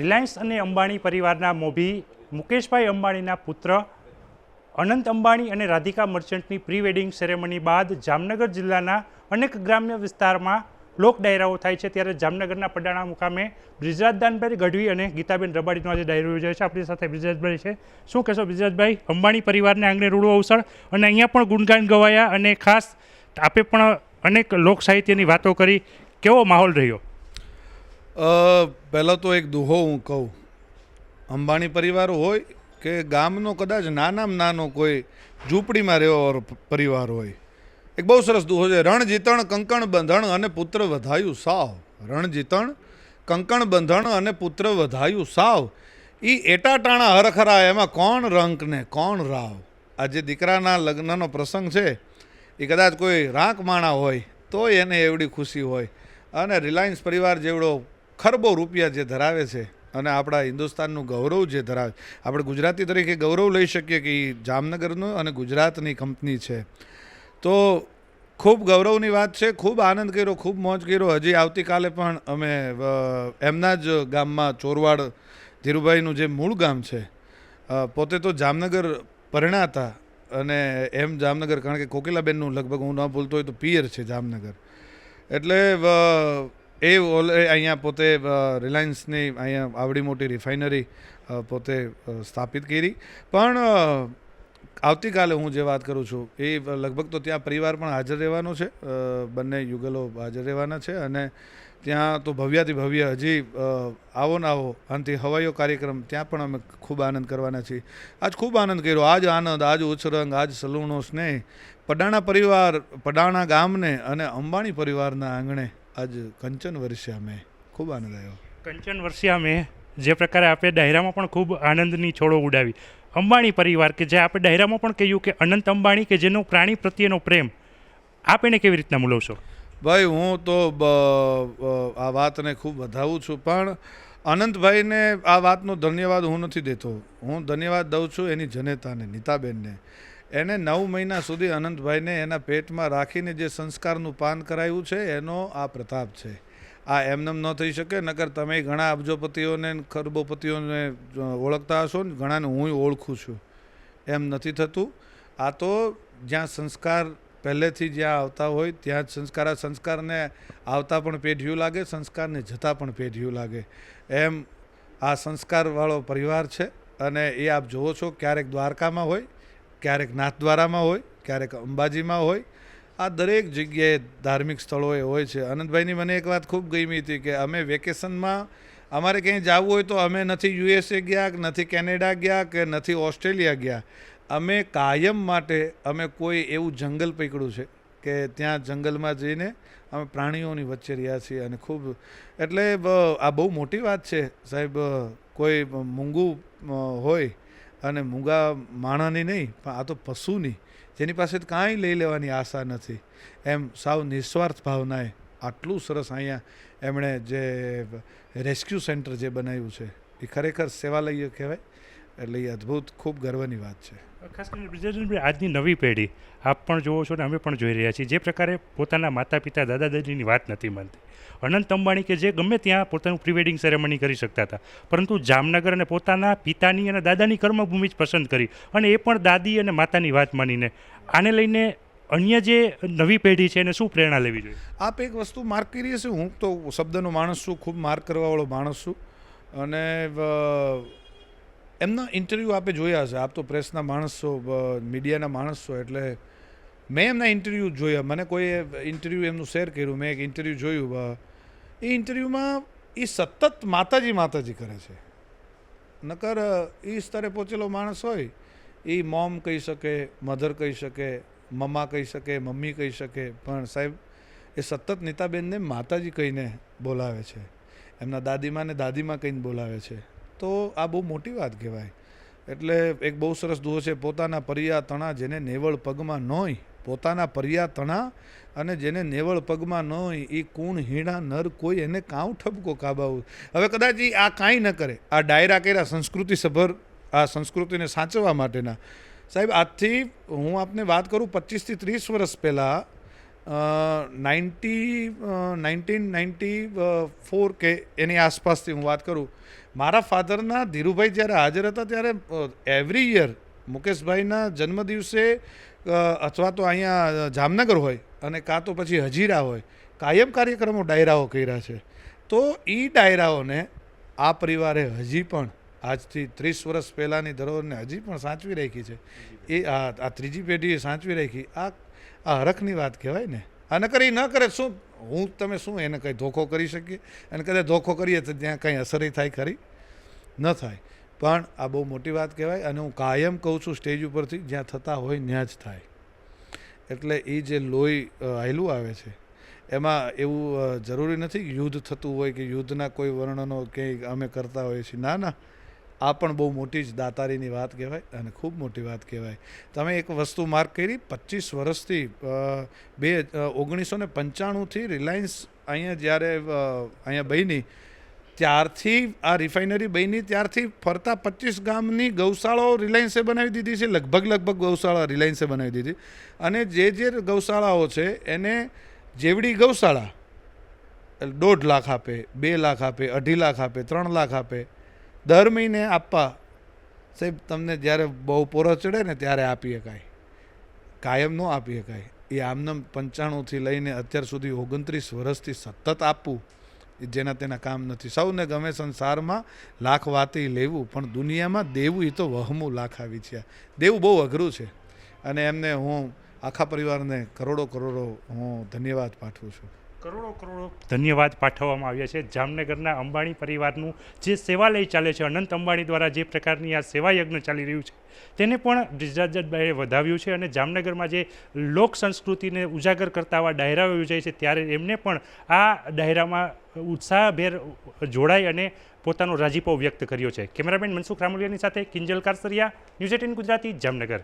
Reliance અને અંબાણી પરિવારના મોભી મુકેશભાઈ અંબાણીના પુત્ર અનંત અંબાણી અને રાધિકા મર્ચન્ટની પ્રી વેડિંગ સેરેમની બાદ જામનગર જિલ્લાના અનેક ગ્રામ્ય વિસ્તારમાં લોક ડાયરાઓ થાય છે। ત્યારે જામનગરના પડાણા મુકામે બ્રિજરાજદાનભાઈ ગઢવી અને ગીતાબેન રબાડીનો આજે ડાયરો યોજાયો છે। આપણી સાથે બ્રિજરાજભાઈ છે। શું કહેશો બ્રિજરાજભાઈ, અંબાણી પરિવારને આંગણે રૂડો અવસર અને અહીંયા પણ ગુણગાન ગવાયા અને ખાસ આપે પણ અનેક લોક સાહિત્યની વાતો કરી, કેવો માહોલ રહ્યો? પહેલાં તો એક દુહો હું કહું, અંબાણી પરિવાર હોય કે ગામનો કદાચ નાનામાં નાનો કોઈ ઝૂંપડીમાં રહેવા પરિવાર હોય, એક બહુ સરસ દુહો છે। રણ જીતણ કંકણ બંધણ અને પુત્ર વધાયું સાવ, રણ જીતણ કંકણ બંધણ અને પુત્ર વધાયું સાવ, એ એટાટાણા હરખરા એમાં કોણ રંક ને કોણ રાવ। આ જે દીકરાના લગ્નનો પ્રસંગ છે એ કદાચ કોઈ રાંક માણા હોય તો એને એવડી ખુશી હોય, અને રિલાયન્સ પરિવાર જેવડો ખરબો રૂપિયા જે ધરાવે છે અને આપણા હિન્દુસ્તાનનું ગૌરવ જે ધરાવે, આપણે ગુજરાતી તરીકે ગૌરવ લઈ શકીએ કે એ જામનગરનું અને ગુજરાતની કંપની છે, તો ખૂબ ગૌરવની વાત છે। ખૂબ આનંદ કર્યો, ખૂબ મોજ કર્યો। હજી આવતીકાલે પણ અમે એમના જ ગામમાં ચોરવાડ ધીરુભાઈનું જે મૂળ ગામ છે, પોતે તો જામનગર પરણ્યા હતા અને એમ જામનગર, કારણ કે કોકિલાબેનનું લગભગ હું ન ભૂલતો હોય તો પિયર છે જામનગર, એટલે એ અહીંયા પોતે રિલાયન્સની અહીંયા આવડી મોટી રિફાઇનરી પોતે સ્થાપિત કરી। પણ આવતીકાલે હું જે વાત કરું છું એ લગભગ તો ત્યાં પરિવાર પણ હાજર રહેવાનો છે, બંને યુગલો હાજર રહેવાના છે, અને ત્યાં તો ભવ્યાથી ભવ્ય હજી આવો ને આવો આનાથી હવાઈઓ કાર્યક્રમ ત્યાં પણ અમે ખૂબ આનંદ કરવાના છીએ। આજ ખૂબ આનંદ કર્યો, આજ આનંદ, આજ ઉછરંગ, આજ સલૂણો સ્નેહ, પડાણા પરિવાર, પડાણા ગામને અને અંબાણી પરિવારના આંગણે આજ કંચન વર્ષ્યા મેં ખૂબ આનંદ આવ્યો। કંચન વર્ષ્યા મેં જે પ્રકારે આપણે ડાયરામાં પણ ખૂબ આનંદની છોડો ઉડાવી, અંબાણી પરિવાર કે જે આપણે ડાયરામાં પણ કહ્યું કે અનંત અંબાણી કે જેનો પ્રાણી પ્રત્યેનો પ્રેમ, આપ એને કેવી રીતના મૂલવશો? ભાઈ હું તો આ વાતને ખૂબ વધાવું છું, પણ અનંતભાઈને આ વાતનો ધન્યવાદ હું નથી દેતો, હું ધન્યવાદ દઉં છું એની જનેતાને, નીતાબેનને। એને 9 મહિના સુધી અનંતભાઈને એના પેટમાં રાખીને જે સંસ્કારનું પાન કરાવ્યું છે એનો આ પ્રતાપ છે। આ એમનેમ ન થઈ શકે, નકર તમે ઘણા અબજોપતિઓને ખરબોપતિઓને ઓળખતા હશો ને, ઘણાને હું ઓળખું છું, એમ નથી થતું। આ તો જ્યાં સંસ્કાર પહેલેથી જ્યાં આવતા હોય ત્યાં જ સંસ્કાર, આ સંસ્કારને આવતા પણ પેઢીઓ લાગે, સંસ્કારને જતા પણ પેઢીઓ લાગે, એમ આ સંસ્કારવાળો પરિવાર છે। અને એ આપ જુઓ છો, ક્યારેક દ્વારકામાં હોય, ક્યારેક નાથદ્વારામાં હોય, ક્યારેક અંબાજીમાં હોય, આ દરેક જગ્યાએ ધાર્મિક સ્થળોએ હોય છે। અનંતભાઈની મને એક વાત ખૂબ ગમી હતી કે અમે વેકેશનમાં અમારે ક્યાંય જવું હોય તો અમે નથી USA ગયા, નથી કેનેડા ગયા, કે નથી ઓસ્ટ્રેલિયા ગયા, અમે કાયમ માટે અમે કોઈ એવું જંગલ પકડ્યું છે કે ત્યાં જંગલમાં જઈને અમે પ્રાણીઓની વચ્ચે રહ્યા છીએ, અને ખૂબ, એટલે આ બહુ મોટી વાત છે સાહેબ। કોઈ મૂંગું હોય અને મૂંગા માણસની નહીં, પણ આ તો પશુની, જેની પાસે કાંઈ લઈ લેવાની આશા નથી, એમ સાવ નિસ્વાર્થ ભાવનાએ આટલું સરસ અહીંયા એમણે જે રેસ્ક્યુ સેન્ટર જે બનાવ્યું છે એ ખરેખર સેવાલય કહેવાય, એટલે એ અદ્ભુત ખૂબ ગર્વની વાત છે। ખાસ કરીને બ્રિજરાજભાઈ, આજની નવી પેઢી આપ પણ જુઓ છો ને અમે પણ જોઈ રહ્યા છીએ, જે પ્રકારે પોતાના માતા પિતા દાદા દાદીની વાત નથી માનતી। અનંત અંબાણી કે જે ગમે ત્યાં પોતાનું પ્રી વેડિંગ સેરેમની કરી શકતા હતા, પરંતુ જામનગર અને પોતાના પિતાની અને દાદાની કર્મભૂમિ જ પસંદ કરી, અને એ પણ દાદી અને માતાની વાત માનીને। આને લઈને અન્ય જે નવી પેઢી છે એને શું પ્રેરણા લેવી જોઈએ? આપ એક વસ્તુ માર્ક કરી હશે, હું તો શબ્દનો માણસ છું, ખૂબ માર્ક કરવાવાળો માણસ છું, અને એમના ઇન્ટરવ્યૂ આપે જોયા હશે, આપ તો પ્રેસના માણસ છો, મીડિયાના માણસ છો, એટલે મેં એમના ઇન્ટરવ્યૂ જોયા, મને કોઈએ ઇન્ટરવ્યૂ એમનું શેર કર્યું, મેં એક ઇન્ટરવ્યૂ જોયું, એ ઇન્ટરવ્યૂમાં એ સતત માતાજી માતાજી કરે છે, નકર એ સ્તરે પહોંચેલો માણસ હોય એ મોમ કહી શકે, મધર કહી શકે, મમ્મા કહી શકે, મમ્મી કહી શકે, પણ સાહેબ એ સતત નીતાબેનને માતાજી કહીને બોલાવે છે, એમના દાદીમાને દાદીમાં કહીને બોલાવે છે, તો આ બહુ મોટી વાત કહેવાય। એટલે એક બહુ સરસ દુહો છે, પોતાના પરિયા તણા જેને નેવળ પગમાં નોય, પોતાના પરિયા તણા અને જેને નેવળ પગમાં નોય, એ કુણ હીણા નર કોઈ એને કાઉ ઠપકો કાબાવું। હવે કદાચ એ આ કાંઈ ન કરે, આ ડાયરા કર્યા સંસ્કૃતિ સભર, આ સંસ્કૃતિને સાચવવા માટેના, સાહેબ આજથી હું આપને વાત કરું 25 થી 30 વર્ષ પહેલાં 1994 કે એની આસપાસથી હું વાત કરું. મારા ફાધરના ધીરુભાઈ જ્યારે હાજર હતા ત્યારે એવરી યર મુકેશભાઈના જન્મદિવસે અથવા તો અહીંયા જામનગર હોય અને કાં તો પછી હજીરા હોય, કાયમ કાર્યક્રમો ડાયરાઓ કર્યા છે. તો એ ડાયરાઓને આ પરિવારે હજી પણ આજથી 30 વર્ષ પહેલાંની ધરોહરને હજી પણ સાચવી રાખી છે. એ આ ત્રીજી પેઢીએ સાચવી રાખી. આ હરખની વાત કહેવાય ને. આ ન કરે ન કરે શું તમે શું એને કંઈ ધોખો કરી શકીએ? અને કદાચ ધોખો કરીએ તો ત્યાં કંઈ અસર થાય ખરી? ન થાય. પણ આ બહુ મોટી વાત કહેવાય. અને હું કાયમ કહું છું સ્ટેજ ઉપરથી, જ્યાં થતા હોય ત્યાં જ થાય. એટલે એ જે લોહી હાયલું આવે છે એમાં એવું જરૂરી નથી કે યુદ્ધ થતું હોય કે યુદ્ધના કોઈ વર્ણનો કંઈ અમે કરતા હોઈએ છીએ. ના ના, આ પણ બહુ મોટી જ દાતારીની વાત કહેવાય અને ખૂબ મોટી વાત કહેવાય. તમે એક વસ્તુ માર્ક કરી, 25 વર્ષથી 1995થી રિલાયન્સ અહીંયા જ્યારે અહીંયા બની ત્યારથી આ રિફાઇનરી બની ત્યારથી ફરતા 25 ગામની ગૌશાળાઓ રિલાયન્સે બનાવી દીધી છે. લગભગ ગૌશાળા રિલાયન્સે બનાવી દીધી. અને જે ગૌશાળાઓ છે એને જેવડી ગૌશાળા 1.5 લાખ આપે, 2 લાખ આપે, 2.5 લાખ આપે, 3 લાખ આપે, દર મહિને આપવા સાહેબ તમને જ્યારે બહુ પોરો ચડે ને ત્યારે આપી શકાય, કાયમ ન આપી શકાય. એ આમનામ 95થી લઈને અત્યાર સુધી 29 વર્ષથી સતત આપવું જેના તેના કામ નથી. સૌને ગમે સંસારમાં લાખ વાતી લેવું, પણ દુનિયામાં દેવું એ તો વહમું લાખ આવી છે. દેવું બહુ અઘરું છે. અને એમને હું આખા પરિવારને કરોડો હું ધન્યવાદ પાઠવું છું. કરોડો ધન્યવાદ પાઠવવામાં આવ્યા છે. જામનગરના અંબાણી પરિવારનું જે સેવાલય ચાલે છે, અનંત અંબાણી દ્વારા જે પ્રકારની આ સેવા યજ્ઞ ચાલી રહ્યું છે તેને પણ બ્રિજરાજભાઈએ વધાવ્યું છે. અને જામનગરમાં જે લોક સંસ્કૃતિને ઉજાગર કરતા આવા ડાયરાઓ યોજાય છે ત્યારે એમને પણ આ ડાયરામાં ઉત્સાહભેર જોડાઈ અને પોતાનો રાજીપો વ્યક્ત કર્યો છે. કેમેરામેન મનસુખ રામોલિયાની સાથે કિંજલ કારસરિયા, ન્યૂઝ 18 ગુજરાતી, જામનગર.